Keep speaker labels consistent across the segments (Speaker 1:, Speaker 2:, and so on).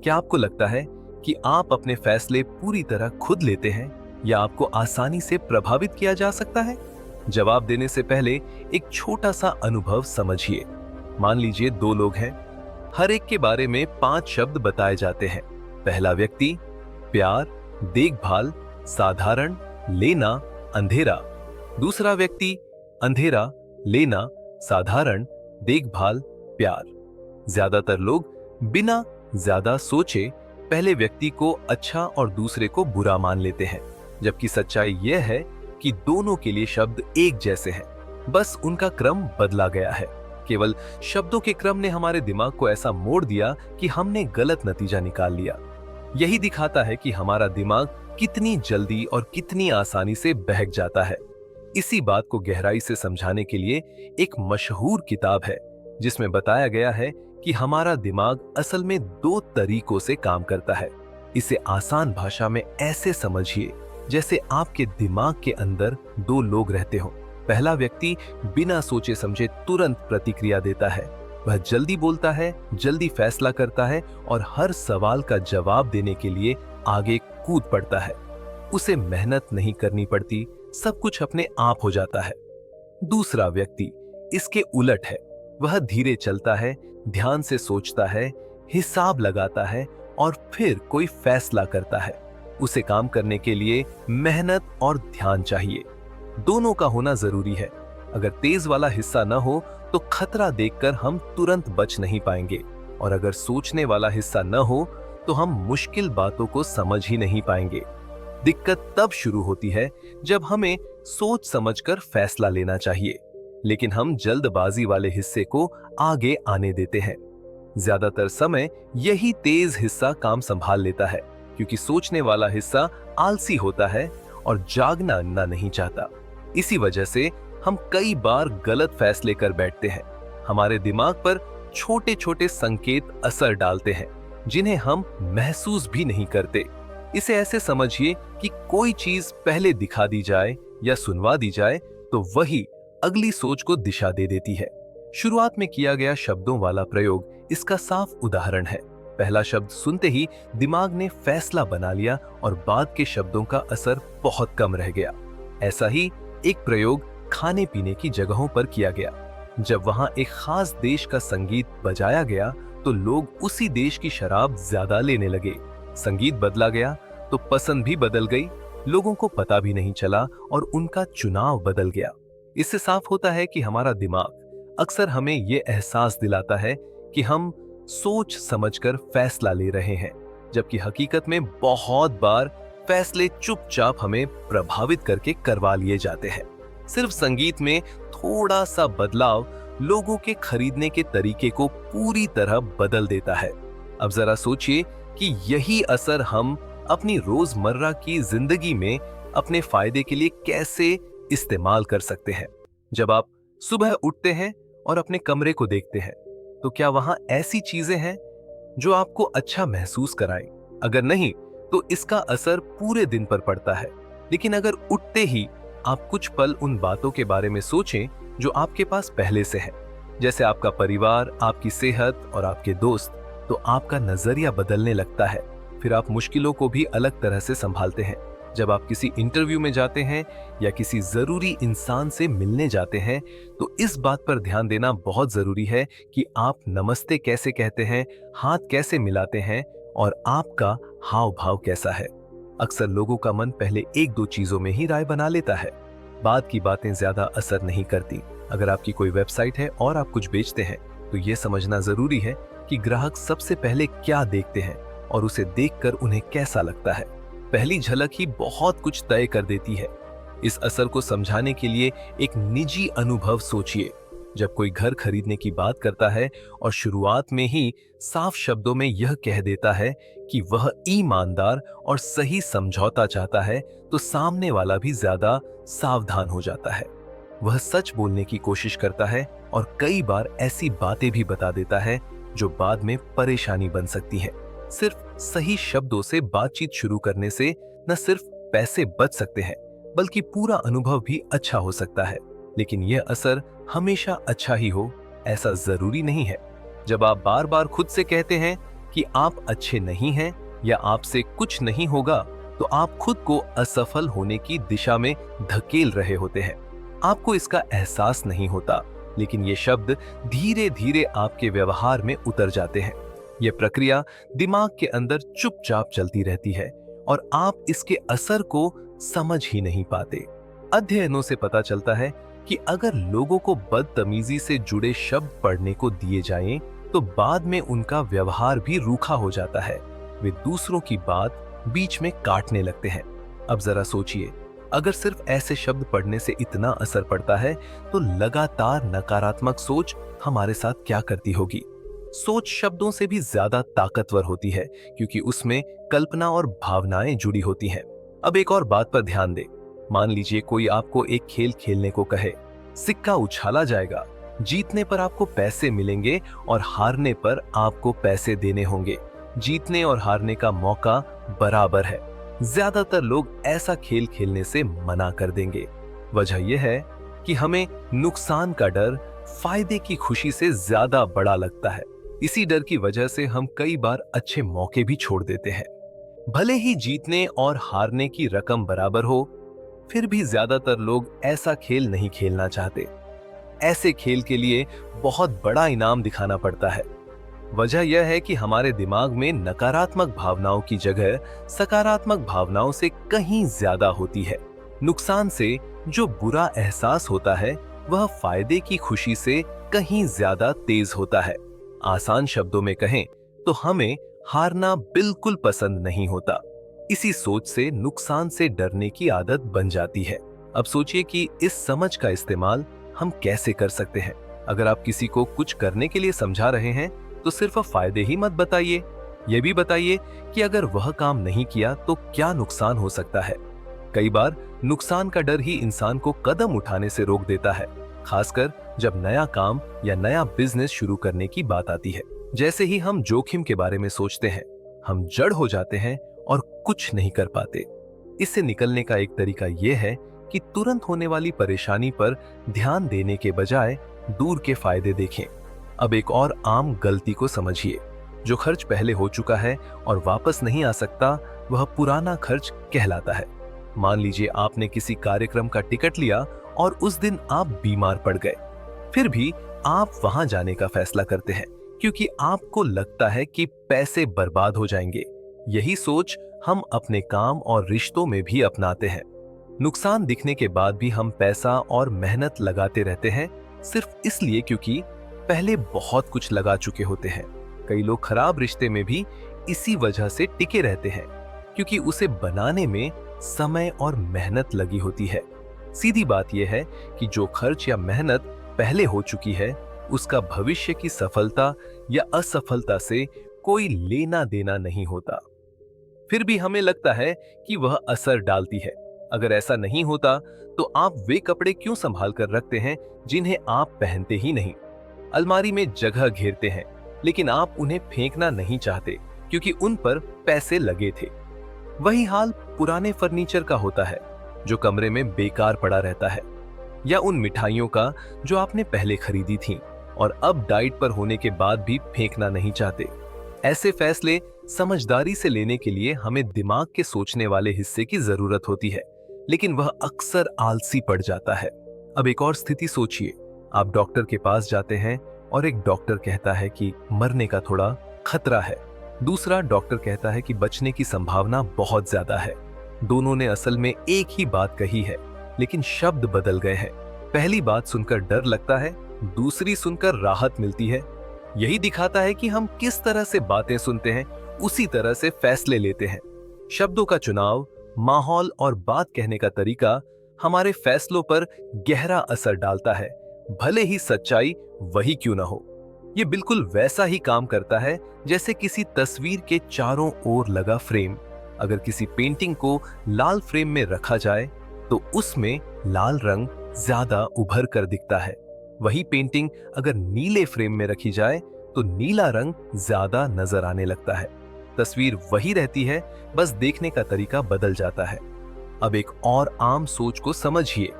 Speaker 1: क्या आपको लगता है कि आप अपने फैसले पूरी तरह खुद लेते हैं या आपको आसानी से प्रभावित किया जा सकता है? जवाब देने से पहले एक छोटा सा अनुभव समझिए। मान लीजिए दो लोग हैं, हर एक के बारे में 5 शब्द बताए जाते हैं। पहला व्यक्ति प्यार, देखभाल, साधारण, लेना, अंधेरा। दूसरा व्यक्ति अंधेरा, लेना, साधारण, देखभाल, प्यार। ज्यादातर लोग बिना ज्यादा सोचे पहले व्यक्ति को अच्छा और दूसरे को बुरा मान लेते हैं, जबकि सच्चाई यह है कि दोनों के लिए शब्द एक जैसे हैं, बस उनका क्रम बदला गया है। केवल शब्दों के क्रम ने हमारे दिमाग को ऐसा मोड़ दिया कि हमने गलत नतीजा निकाल लिया। यही दिखाता है कि हमारा दिमाग कितनी जल्दी और कितनी आसानी से बहक जाता है। इसी बात को गहराई से समझाने के लिए एक मशहूर किताब है जिसमें बताया गया है कि हमारा दिमाग असल में 2 तरीकों से काम करता है। इसे आसान भाषा में ऐसे समझिए जैसे आपके दिमाग के अंदर 2 लोग रहते हो। पहला व्यक्ति बिना सोचे समझे तुरंत प्रतिक्रिया देता है। वह जल्दी बोलता है, जल्दी फैसला करता है और हर सवाल का जवाब देने के लिए आगे कूद पड़ता है। उसे मेहनत नहीं करनी पड़ती, सब कुछ अपने आप हो जाता है। दूसरा व्यक्ति इसके उलट है। वह धीरे चलता है, ध्यान से सोचता है, हिसाब लगाता है और फिर कोई फैसला करता है। उसे काम करने के लिए मेहनत और ध्यान चाहिए। दोनों का होना जरूरी है। अगर तेज वाला हिस्सा न हो तो खतरा देखकर हम तुरंत बच नहीं पाएंगे, और अगर सोचने वाला हिस्सा न हो तो हम मुश्किल बातों को समझ ही नहीं पाएंगे। दिक्कत तब शुरू होती है जब हमें सोच समझकर फैसला लेना चाहिए, लेकिन हम जल्दबाजी वाले हिस्से को आगे आने देते हैं। ज्यादातर समय यही तेज हिस्सा काम संभाल लेता है, क्योंकि सोचने वाला हिस्सा आलसी होता है और जागना नहीं चाहता। इसी वजह से हम कई बार गलत फैसले कर बैठते हैं। हमारे दिमाग पर छोटे छोटे संकेत असर डालते हैं जिन्हें हम महसूस भी नहीं करते। इसे ऐसे समझिए कि कोई चीज पहले दिखा दी जाए या सुनवा दी जाए तो वही अगली सोच को दिशा दे देती है। शुरुआत में किया गया शब्दों वाला प्रयोग इसका साफ उदाहरण है। पहला शब्द सुनते ही दिमाग ने फैसला बना लिया और बाद के शब्दों का असर बहुत कम रह गया। ऐसा ही एक प्रयोग खाने पीने की जगहों पर किया गया। जब वहां एक खास देश का संगीत बजाया गया तो लोग उसी देश की शराब ज्यादा लेने लगे। संगीत बदला गया तो पसंद भी बदल गई। लोगों को पता भी नहीं चला और उनका चुनाव बदल गया। इससे साफ होता है कि हमारा दिमाग अक्सर हमें यह एहसास दिलाता है कि हम सोच समझकर फैसला ले रहे हैं, जबकि हकीकत में बहुत बार फैसले चुपचाप हमें प्रभावित करके करवा लिए जाते हैं। सिर्फ संगीत में थोड़ा सा बदलाव लोगों के खरीदने के तरीके को पूरी तरह बदल देता है। अब जरा सोचिए कि यही असर हम अपनी रोजमर्रा की जिंदगी में अपने फायदे के लिए कैसे इस्तेमाल कर सकते हैं। जब आप सुबह उठते हैं और अपने कमरे को देखते हैं तो क्या वहां ऐसी चीजें हैं जो आपको अच्छा महसूस कराएं? अगर नहीं तो इसका असर पूरे दिन पर पड़ता है। लेकिन अगर उठते ही आप कुछ पल उन बातों के बारे में सोचें जो आपके पास पहले से है, जैसे आपका परिवार, आपकी सेहत और आपके दोस्त, तो आपका नजरिया बदलने लगता है। फिर आप मुश्किलों को भी अलग तरह से संभालते हैं। जब आप किसी इंटरव्यू में जाते हैं या किसी जरूरी इंसान से मिलने जाते हैं तो इस बात पर ध्यान देना बहुत जरूरी है कि आप नमस्ते कैसे कहते हैं, हाथ कैसे मिलाते हैं और आपका हाव भाव कैसा है। अक्सर लोगों का मन पहले 1-2 चीजों में ही राय बना लेता है। बाद की बातें ज्यादा असर नहीं करती। अगर आपकी कोई वेबसाइट है और आप कुछ बेचते हैं तो यह समझना जरूरी है कि ग्राहक सबसे पहले क्या देखते हैं और उसे देखकर उन्हें कैसा लगता है। पहली झलक ही बहुत कुछ तय कर देती है। इस असर को समझाने के लिए एक निजी अनुभव सोचिए। जब कोई घर खरीदने की बात करता है और शुरुआत में ही साफ शब्दों में यह कह देता है कि वह ईमानदार और सही समझौता चाहता है तो सामने वाला भी ज्यादा सावधान हो जाता है। वह सच बोलने की कोशिश करता है और कई बार ऐसी बातें भी बता देता है जो बाद में परेशानी बन सकती है। सिर्फ सही शब्दों से बातचीत शुरू करने से न सिर्फ पैसे बच सकते हैं बल्कि पूरा अनुभव भी अच्छा हो सकता है। लेकिन यह असर हमेशा अच्छा ही हो ऐसा जरूरी नहीं है। जब आप बार बार खुद से कहते हैं कि आप अच्छे नहीं हैं या आपसे कुछ नहीं होगा, तो आप खुद को असफल होने की दिशा में धकेल रहे होते हैं। आपको इसका एहसास नहीं होता, लेकिन ये शब्द धीरे धीरे आपके व्यवहार में उतर जाते हैं। यह प्रक्रिया दिमाग के अंदर चुपचाप चलती रहती है और आप इसके असर को समझ ही नहीं पाते। अध्ययनों से पता चलता है कि अगर लोगों को बदतमीजी से जुड़े शब्द पढ़ने को दिए जाएं, तो बाद में उनका व्यवहार भी रूखा हो जाता है। वे दूसरों की बात बीच में काटने लगते हैं। अब जरा सोचिए, अगर सिर्फ ऐसे शब्द पढ़ने से इतना असर पड़ता है, तो लगातार नकारात्मक सोच हमारे साथ क्या करती होगी। सोच शब्दों से भी ज्यादा ताकतवर होती है, क्योंकि उसमें कल्पना और भावनाएं जुड़ी होती हैं। अब एक और बात पर ध्यान दें। मान लीजिए कोई आपको एक खेल खेलने को कहे, सिक्का उछाला जाएगा, जीतने पर आपको पैसे मिलेंगे और हारने पर आपको पैसे देने होंगे। जीतने और हारने का मौका बराबर है। ज्यादातर लोग ऐसा खेल खेलने से मना कर देंगे। वजह यह है कि हमें नुकसान का डर फायदे की खुशी से ज्यादा बड़ा लगता है। इसी डर की वजह से हम कई बार अच्छे मौके भी छोड़ देते हैं। भले ही जीतने और हारने की रकम बराबर हो, फिर भी ज्यादातर लोग ऐसा खेल नहीं खेलना चाहते। ऐसे खेल के लिए बहुत बड़ा इनाम दिखाना पड़ता है। वजह यह है कि हमारे दिमाग में नकारात्मक भावनाओं की जगह सकारात्मक भावनाओं से कहीं ज्यादा होती है। नुकसान से जो बुरा एहसास होता है, वह फायदे की खुशी से कहीं ज्यादा तेज होता है। आसान शब्दों में कहें तो हमें हारना बिल्कुल पसंद नहीं होता। इसी सोच से नुकसान से डरने की आदत बन जाती है। अब सोचिए कि इस समझ का इस्तेमाल हम कैसे कर सकते हैं। अगर आप किसी को कुछ करने के लिए समझा रहे हैं, तो सिर्फ फायदे ही मत बताइए, यह भी बताइए कि अगर वह काम नहीं किया तो क्या नुकसान हो सकता है। कई बार नुकसान का डर ही इंसान को कदम उठाने से रोक देता है, खासकर जब नया काम या नया बिजनेस शुरू करने की बात आती है। जैसे ही हम जोखिम के बारे में सोचते हैं, हम जड़ हो जाते हैं और कुछ नहीं कर पाते। इससे निकलने का एक तरीका यह है कि तुरंत होने वाली परेशानी पर ध्यान देने के बजाय दूर के फायदे देखें। अब एक और आम गलती को समझिए। जो खर्च पहले हो चुका है और वापस नहीं आ सकता, वह पुराना खर्च कहलाता है। मान लीजिए आपने किसी कार्यक्रम का टिकट लिया और उस दिन आप बीमार पड़ गए। फिर भी आप वहां जाने का फैसला करते हैं, क्योंकि आपको लगता है कि पैसे बर्बाद हो जाएंगे। यही सोच हम अपने काम और रिश्तों में भी अपनाते हैं। नुकसान दिखने के बाद भी हम पैसा और मेहनत लगाते रहते हैं, सिर्फ इसलिए क्योंकि पहले बहुत कुछ लगा चुके होते हैं। कई लोग खराब रिश्ते में भी इसी वजह से टिके रहते हैं, क्योंकि उसे बनाने में समय और मेहनत लगी होती है। सीधी बात यह है कि जो खर्च या मेहनत पहले हो चुकी है, उसका भविष्य की सफलता या असफलता से कोई लेना देना नहीं होता। फिर भी हमें लगता है कि वह असर डालती है। अगर ऐसा नहीं होता, तो आप वे कपड़े क्यों संभाल कर रखते हैं जिन्हें आप पहनते ही नहीं? अलमारी में जगह घेरते हैं, लेकिन आप उन्हें फेंकना नहीं चाहते, क्योंकि उन पर पैसे लगे थे। वही हाल पुराने फर्नीचर का होता है, जो कमरे में बेकार पड़ा रहता है, या उन मिठाइयों का जो आपने पहले खरीदी थी और अब डाइट पर होने के बाद भी फेंकना नहीं चाहते। ऐसे फैसले समझदारी से लेने के लिए हमें दिमाग के सोचने वाले हिस्से की जरूरत होती है, लेकिन वह अक्सर आलसी पड़ जाता है। अब एक और स्थिति सोचिए। आप डॉक्टर के पास जाते हैं और एक डॉक्टर कहता है कि मरने का थोड़ा खतरा है। दूसरा डॉक्टर कहता है कि बचने की संभावना बहुत ज्यादा है। दोनों ने असल में एक ही बात कही है, लेकिन शब्द बदल गए हैं। पहली बात सुनकर डर लगता है, दूसरी सुनकर राहत मिलती है। यही दिखाता है कि हम किस तरह से बातें सुनते हैं, उसी तरह से फैसले लेते हैं। शब्दों का चुनाव, माहौल और बात कहने का तरीका हमारे फैसलों पर गहरा असर डालता है, भले ही सच्चाई वही क्यों ना हो। ये बिल्कुल वैसा ही काम करता है जैसे किसी तस्वीर के चारों ओर लगा फ्रेम। अगर किसी पेंटिंग को लाल फ्रेम में रखा जाए, तो उसमें लाल रंग ज्यादा उभर कर दिखता है। वही पेंटिंग अगर नीले फ्रेम में रखी जाए, तो नीला रंग ज्यादा नजर आने लगता है। तस्वीर वही रहती है, बस देखने का तरीका बदल जाता है। अब एक और आम सोच को समझिए।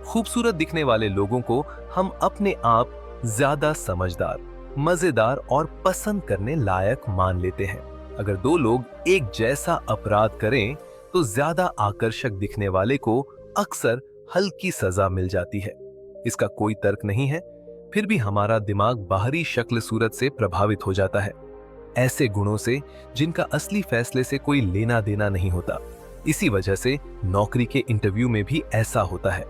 Speaker 1: खूबसूरत दिखने वाले लोगों को हम अपने आप ज्यादा समझदार, मजेदार और पसंद करने लायक मान लेते हैं। अगर दो लोग एक जैसा अपराध करें तो ज्यादा आकर्षक दिखने वाले को अक्सर हल्की सजा मिल जाती है। इसका कोई तर्क नहीं है, फिर भी हमारा दिमाग बाहरी शक्ल सूरत से प्रभावित हो जाता है, ऐसे गुणों से जिनका असली फैसले से कोई लेना देना नहीं होता। इसी वजह से नौकरी के इंटरव्यू में भी ऐसा होता है।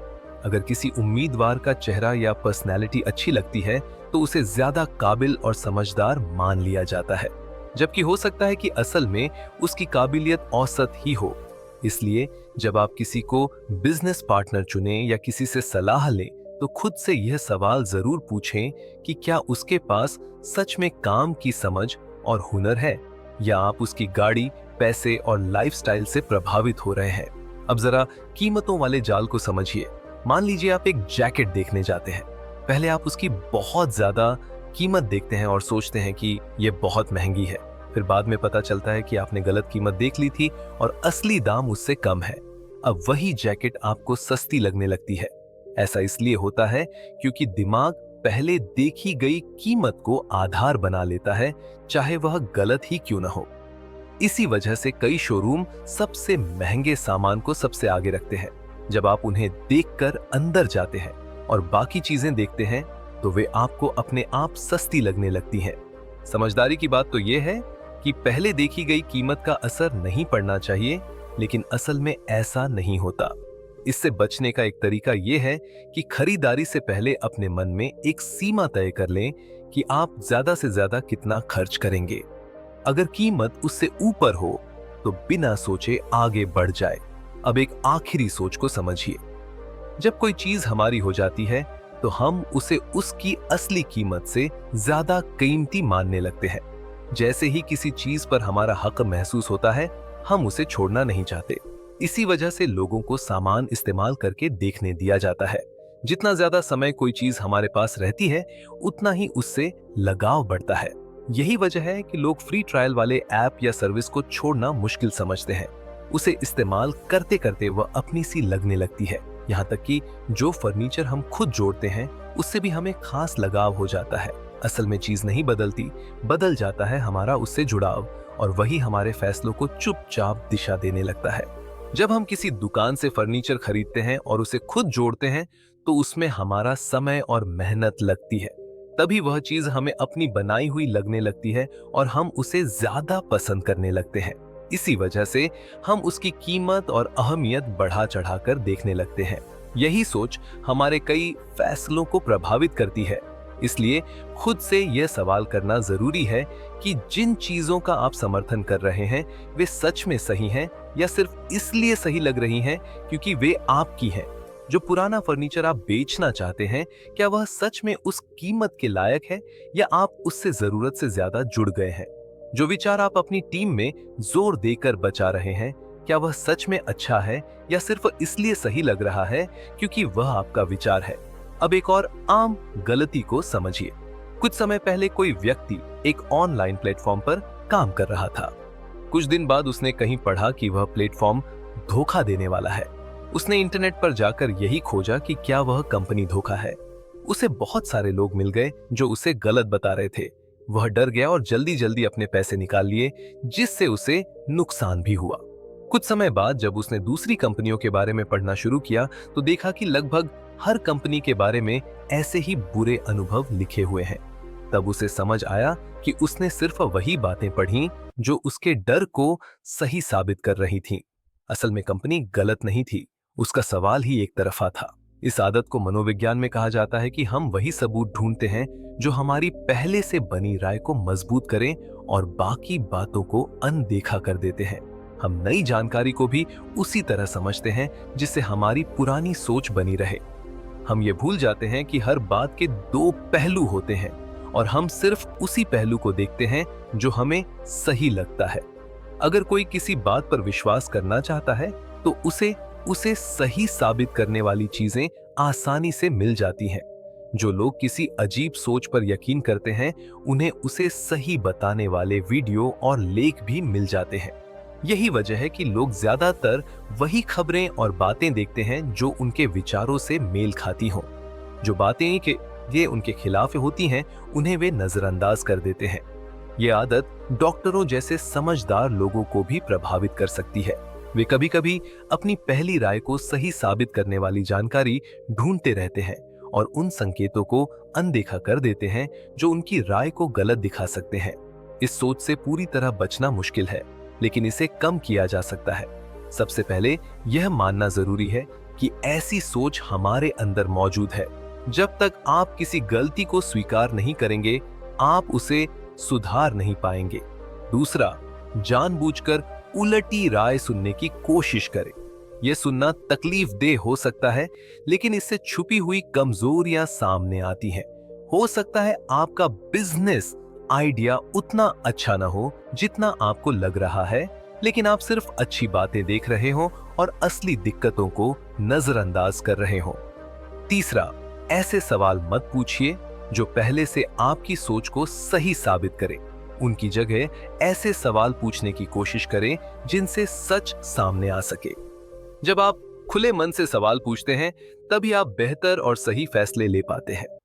Speaker 1: अगर किसी उम्मीदवार का चेहरा या पर्सनैलिटी अच्छी लगती है तो उसे ज्यादा काबिल और समझदार मान लिया जाता है, जबकि हो सकता है कि असल में उसकी काबिलियत औसत ही हो। इसलिए जब आप किसी को बिजनेस पार्टनर चुनें या किसी से सलाह लें तो खुद से यह सवाल जरूर पूछें कि क्या उसके पास सच में काम की समझ और हुनर है, या आप उसकी गाड़ी, पैसे और लाइफस्टाइल से प्रभावित हो रहे हैं। अब जरा कीमतों वाले जाल को समझिए। मान लीजिए आप एक जैकेट देखने जाते हैं। पहले आप उसकी बहुत ज्यादा कीमत देखते हैं और सोचते हैं कि यह बहुत महंगी है। फिर बाद में पता चलता है कि आपने गलत कीमत देख ली थी और असली दाम उससे कम है। अब वही जैकेट आपको सस्ती लगने लगती है। ऐसा इसलिए होता है क्योंकि दिमाग पहले देखी गई कीमत को आधार बना लेता है, चाहे वह गलत ही क्यों न हो। इसी वजह से कई शोरूम सबसे महंगे सामान को सबसे आगे रखते हैं। जब आप उन्हें देखकर अंदर जाते हैं और बाकी चीजें देखते हैं तो वे आपको अपने आप सस्ती लगने लगती हैं। समझदारी की बात तो यह है कि पहले देखी गई कीमत का असर नहीं पड़ना चाहिए, लेकिन असल में ऐसा नहीं होता। इससे बचने का एक तरीका यह है कि खरीदारी से पहले अपने मन में एक सीमा तय कर लें कि आप ज्यादा से ज्यादा कितना खर्च करेंगे। अगर कीमत उससे ऊपर हो तो बिना सोचे आगे बढ़ जाए। अब एक आखिरी सोच को समझिए। जब कोई चीज हमारी हो जाती है तो हम उसे उसकी असली कीमत से ज्यादा कीमती मानने लगते हैं। जैसे ही किसी चीज पर हमारा हक महसूस होता है, हम उसे छोड़ना नहीं चाहते। इसी वजह से लोगों को सामान इस्तेमाल करके देखने दिया जाता है। जितना ज्यादा समय कोई चीज हमारे पास रहती है, उतना ही उससे लगाव बढ़ता है। यही वजह है कि लोग फ्री ट्रायल वाले ऐप या सर्विस को छोड़ना मुश्किल समझते हैं। उसे इस्तेमाल करते करते वह अपनी सी लगने लगती है। यहाँ तक कि जो फर्नीचर हम खुद जोड़ते हैं उससे भी हमें खास लगाव हो जाता है। असल में चीज नहीं बदलती, बदल जाता है हमारा उससे जुड़ाव, और वही हमारे फैसलों को चुपचाप दिशा देने लगता है। जब हम किसी दुकान से फर्नीचर खरीदते हैं और उसे खुद जोड़ते हैं तो उसमें हमारा समय और मेहनत लगती है। तभी वह चीज हमें अपनी बनाई हुई लगने लगती है और हम उसे ज्यादा पसंद करने लगते हैं। इसी वजह से हम उसकी कीमत और अहमियत बढ़ा चढ़ाकर देखने लगते हैं। यही सोच हमारे कई फैसलों को प्रभावित करती है। इसलिए खुद से यह सवाल करना जरूरी है कि जिन चीजों का आप समर्थन कर रहे हैं वे सच में सही हैं या सिर्फ इसलिए सही लग रही हैं क्योंकि वे आपकी हैं। जो पुराना फर्नीचर आप बेचना चाहते हैं, क्या वह सच में उस कीमत के लायक है या आप उससे जरूरत से ज्यादा जुड़ गए हैं? जो विचार आप अपनी टीम में जोर देकर बचा रहे हैं, क्या वह सच में अच्छा है या सिर्फ इसलिए सही लग रहा है क्योंकि वह आपका विचार है? अब एक और आम गलती को समझिए। कुछ समय पहले कोई व्यक्ति एक ऑनलाइन प्लेटफॉर्म पर काम कर रहा था। कुछ दिन बाद उसने कहीं पढ़ा कि वह प्लेटफॉर्म धोखा देने वाला है। उसने इंटरनेट पर जाकर यही खोजा कि क्या वह कंपनी धोखा है। उसे बहुत सारे लोग मिल गए जो उसे गलत बता रहे थे। वह डर गया और जल्दी जल्दी अपने पैसे निकाल लिए, जिससे उसे नुकसान भी हुआ। कुछ समय बाद जब उसने दूसरी कंपनियों के बारे में पढ़ना शुरू किया तो देखा कि लगभग हर कंपनी के बारे में ऐसे ही बुरे अनुभव लिखे हुए हैं। तब उसे समझ आया कि उसने सिर्फ वही बातें पढ़ी जो उसके डर को सही साबित कर रही थीं। असल में कंपनी गलत नहीं थी, उसका सवाल ही एक तरफा था। इस आदत को मनोविज्ञान में कहा जाता है कि हम वही सबूत ढूंढते हैं जो हमारी पहले से बनी राय को मजबूत करें और बाकी बातों को अनदेखा कर देते हैं। हम नई जानकारी को भी उसी तरह समझते हैं जिससे हमारी पुरानी सोच बनी रहे। हम ये भूल जाते हैं कि हर बात के दो पहलू होते हैं और हम सिर्फ उसी पहलू को देखते हैं जो हमें सही लगता है। अगर कोई किसी बात पर विश्वास करना चाहता है तो उसे सही साबित करने वाली चीजें आसानी से मिल जाती हैं। जो लोग किसी अजीब सोच पर यकीन करते हैं, उन्हें उसे सही बताने वाले वीडियो और लेख भी मिल जाते हैं। यही वजह है कि लोग ज्यादातर वही खबरें और बातें देखते हैं जो उनके विचारों से मेल खाती हों। ये उनके खिलाफ होती हैं, उन्हें वे नजरअंदाज कर देते हैं। ये आदत डॉक्टरों जैसे समझदार लोगों को भी प्रभावित कर सकती है। वे कभी-कभी अपनी पहली राय को सही साबित करने वाली जानकारी ढूंढते रहते हैं और उन संकेतों को अनदेखा कर देते हैं जो उनकी राय को गलत दिखा सकते हैं। इस सोच से पूरी तरह बचना मुश्किल है, लेकिन इसे कम किया जा सकता है। सबसे पहले यह मानना जरूरी है कि ऐसी सोच हमारे अंदर मौजूद है। जब तक आप किसी गलती को स्वीकार नहीं करेंगे, आप उसे सुधार नहीं पाएंगे। दूसरा, जानबूझकर उलटी राय सुनने की कोशिश करें। यह सुनना तकलीफदेह हो सकता है, लेकिन इससे छुपी हुई कमजोरियां सामने आती हैं। हो सकता है आपका बिजनेस आइडिया उतना अच्छा ना हो जितना आपको लग रहा है, लेकिन आप सिर्फ अच्छी बातें देख रहे हो और असली दिक्कतों को नजरअंदाज कर रहे हो। तीसरा, ऐसे सवाल मत पूछिए जो पहले से आपकी सोच को सही साबित करें। उनकी जगह ऐसे सवाल पूछने की कोशिश करें जिनसे सच सामने आ सके। जब आप खुले मन से सवाल पूछते हैं, तभी आप बेहतर और सही फैसले ले पाते हैं।